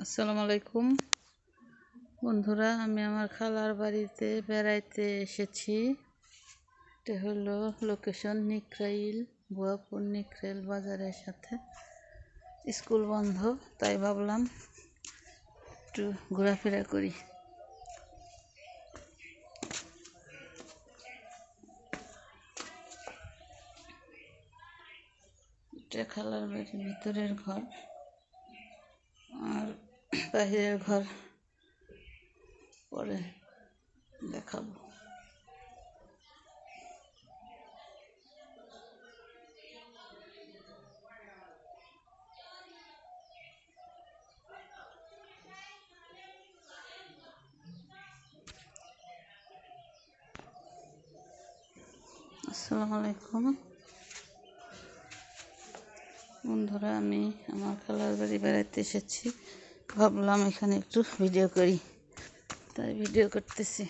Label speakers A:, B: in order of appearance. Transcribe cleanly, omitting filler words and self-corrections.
A: আসসালামু আলাইকুম বন্ধুরা, আমি আমার খালার বাড়িতে বেড়াইতে এসেছি। এটা হলো লোকেশন নিকরাইল, ভুয়াপুর নিকরাইল বাজারের সাথে। স্কুল বন্ধ, তাই ভাবলাম একটু ঘোরাফেরা করি। এটা খালার বাড়ির ভিতরের ঘর, আর বাহিরের ঘর পরে দেখাবো। আসসালামু আলাইকুম বন্ধুরা, আমি আমার খালার বাড়ি বেড়াতে এসেছি। ভাবলাম এখানে একটু ভিডিও করি, তাই ভিডিও করতেছি।